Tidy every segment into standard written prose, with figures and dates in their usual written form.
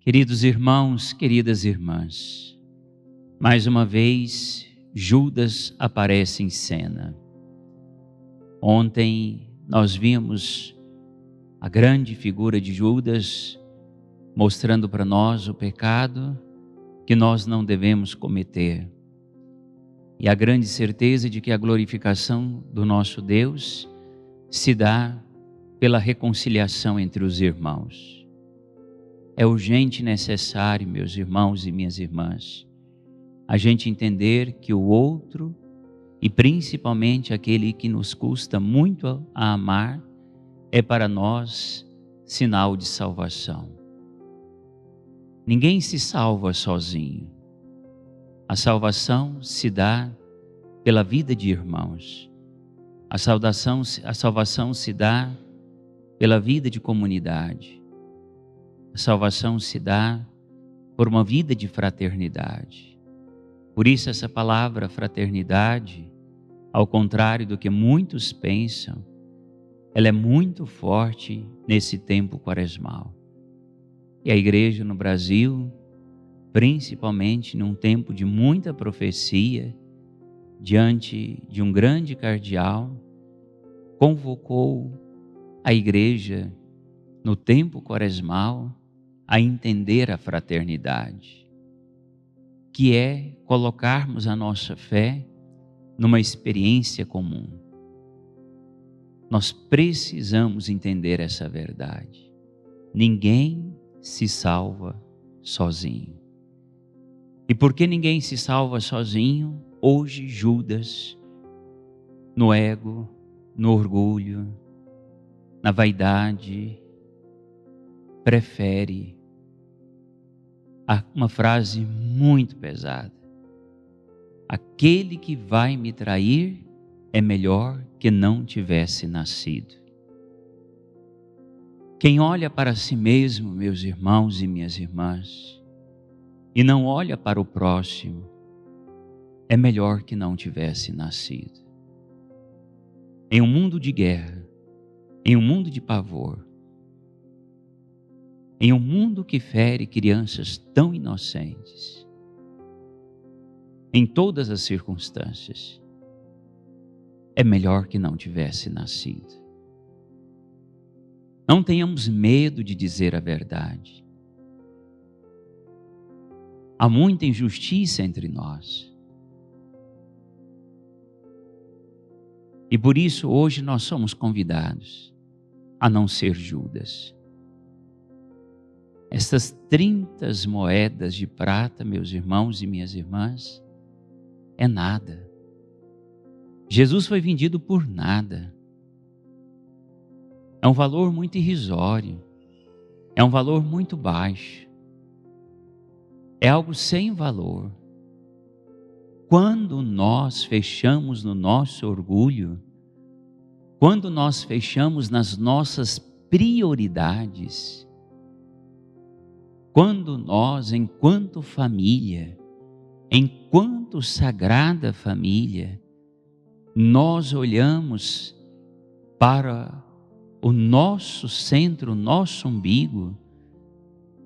Queridos irmãos, queridas irmãs, mais uma vez Judas aparece em cena. Ontem nós vimos a grande figura de Judas mostrando para nós o pecado que nós não devemos cometer. E a grande certeza de que a glorificação do nosso Deus se dá pela reconciliação entre os irmãos. É urgente e necessário, meus irmãos e minhas irmãs, a gente entender que o outro, e principalmente aquele que nos custa muito a amar, é para nós sinal de salvação. Ninguém se salva sozinho. A salvação se dá pela vida de irmãos. A salvação se dá pela vida de comunidade. A salvação se dá por uma vida de fraternidade. Por isso essa palavra fraternidade, ao contrário do que muitos pensam, ela é muito forte nesse tempo quaresmal. E a igreja no Brasil, principalmente num tempo de muita profecia, diante de um grande cardeal, convocou a igreja no tempo quaresmal a entender a fraternidade, que é colocarmos a nossa fé numa experiência comum. Nós precisamos entender essa verdade. Ninguém se salva sozinho. E porque ninguém se salva sozinho, hoje Judas, no ego, no orgulho, na vaidade, prefere uma frase muito pesada: aquele que vai me trair é melhor que não tivesse nascido. Quem olha para si mesmo, meus irmãos e minhas irmãs, e não olha para o próximo, é melhor que não tivesse nascido. Em um mundo de guerra, em um mundo de pavor, em um mundo que fere crianças tão inocentes, em todas as circunstâncias, é melhor que não tivesse nascido. Não tenhamos medo de dizer a verdade. Há muita injustiça entre nós. E por isso hoje nós somos convidados a não ser Judas. Essas 30 moedas de prata, meus irmãos e minhas irmãs, é nada. Jesus foi vendido por nada. É um valor muito irrisório. É um valor muito baixo. É algo sem valor. Quando nós fechamos no nosso orgulho, quando nós fechamos nas nossas prioridades, quando nós, enquanto família, enquanto sagrada família, nós olhamos para o nosso centro, o nosso umbigo,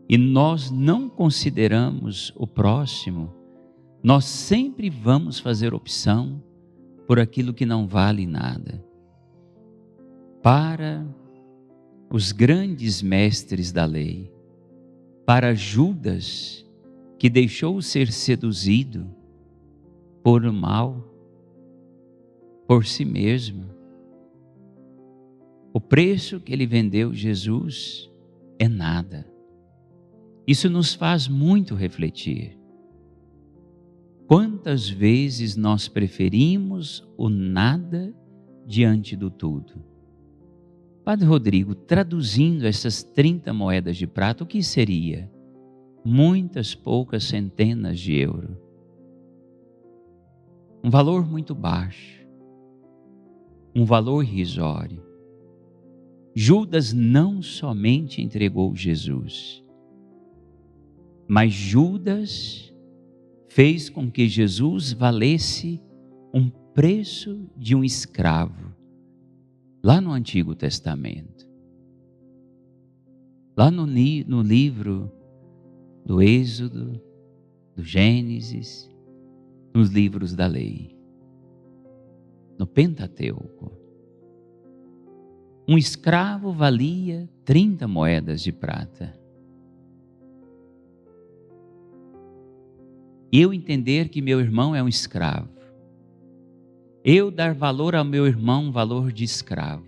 e nós não consideramos o próximo, nós sempre vamos fazer opção por aquilo que não vale nada. Para os grandes mestres da lei, para Judas, que deixou ser seduzido por o mal, por si mesmo, o preço que ele vendeu Jesus é nada. Isso nos faz muito refletir. Quantas vezes nós preferimos o nada diante do tudo? Padre Rodrigo, traduzindo essas 30 moedas de prata, o que seria? Muitas poucas centenas de euros. Um valor muito baixo. Um valor irrisório. Judas não somente entregou Jesus, mas Judas fez com que Jesus valesse um preço de um escravo. Lá no Antigo Testamento, lá no livro do Êxodo, do Gênesis, nos livros da lei, no Pentateuco. Um escravo valia 30 moedas de prata. Eu entender que meu irmão é um escravo, eu dar valor ao meu irmão, valor de escravo,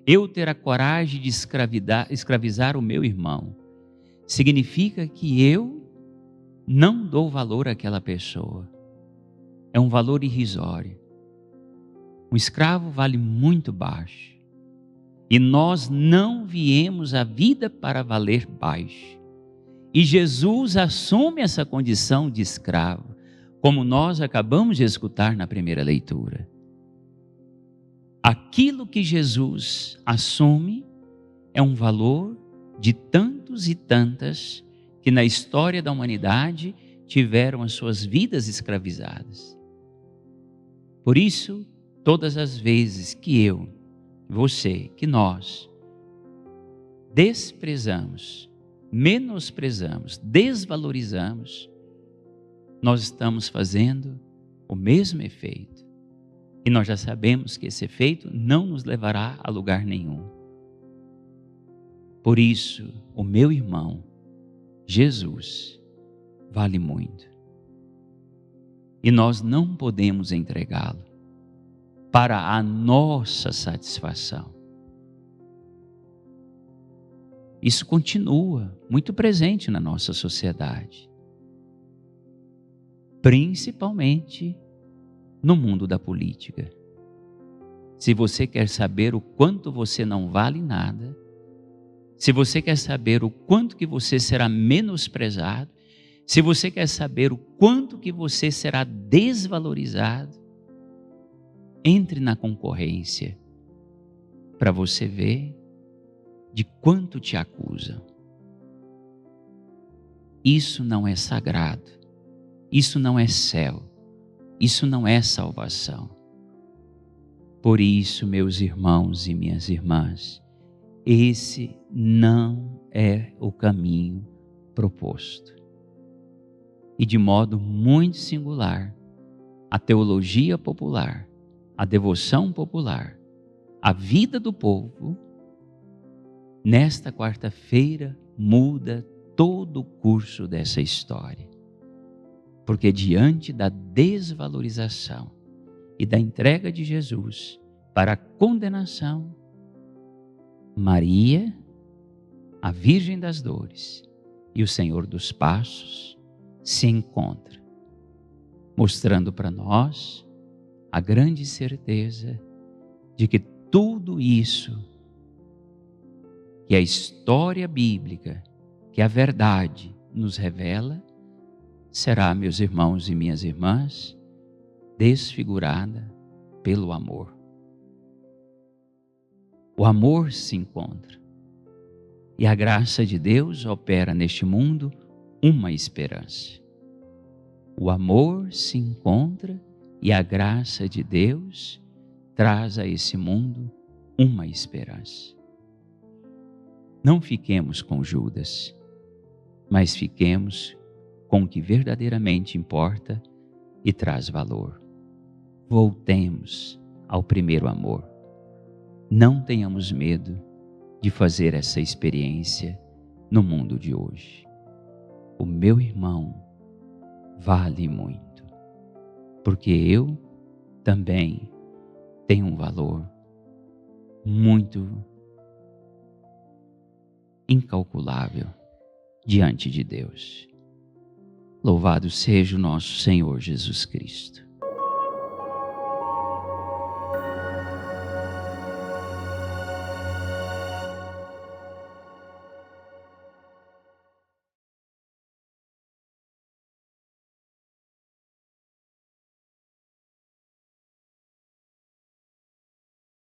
eu ter a coragem de escravizar o meu irmão, significa que eu não dou valor àquela pessoa. É um valor irrisório. Um escravo vale muito baixo. E nós não viemos à vida para valer baixo. E Jesus assume essa condição de escravo, como nós acabamos de escutar na primeira leitura. Aquilo que Jesus assume é um valor de tantos e tantas que na história da humanidade tiveram as suas vidas escravizadas. Por isso, todas as vezes que eu, você, que nós desprezamos, menosprezamos, desvalorizamos, nós estamos fazendo o mesmo efeito. E nós já sabemos que esse efeito não nos levará a lugar nenhum. Por isso, o meu irmão, Jesus, vale muito. E nós não podemos entregá-lo para a nossa satisfação. Isso continua muito presente na nossa sociedade, principalmente no mundo da política. Se você quer saber o quanto você não vale nada, se você quer saber o quanto que você será menosprezado, se você quer saber o quanto que você será desvalorizado, entre na concorrência para você ver de quanto te acusam. Isso não é sagrado, isso não é céu, isso não é salvação. Por isso, meus irmãos e minhas irmãs, esse não é o caminho proposto. E de modo muito singular, a teologia popular, a devoção popular, a vida do povo, nesta quarta-feira muda todo o curso dessa história. Porque diante da desvalorização e da entrega de Jesus para a condenação, Maria, a Virgem das Dores e o Senhor dos Passos se encontram, mostrando para nós a grande certeza de que tudo isso que a história bíblica, que a verdade nos revela, será, meus irmãos e minhas irmãs, desfigurada pelo amor. O amor se encontra e a graça de Deus opera neste mundo uma esperança. O amor se encontra e a graça de Deus traz a esse mundo uma esperança. Não fiquemos com Judas, mas fiquemos com o que verdadeiramente importa e traz valor. Voltemos ao primeiro amor. Não tenhamos medo de fazer essa experiência no mundo de hoje. O meu irmão vale muito, porque eu também tenho um valor muito incalculável diante de Deus. Louvado seja o nosso Senhor Jesus Cristo.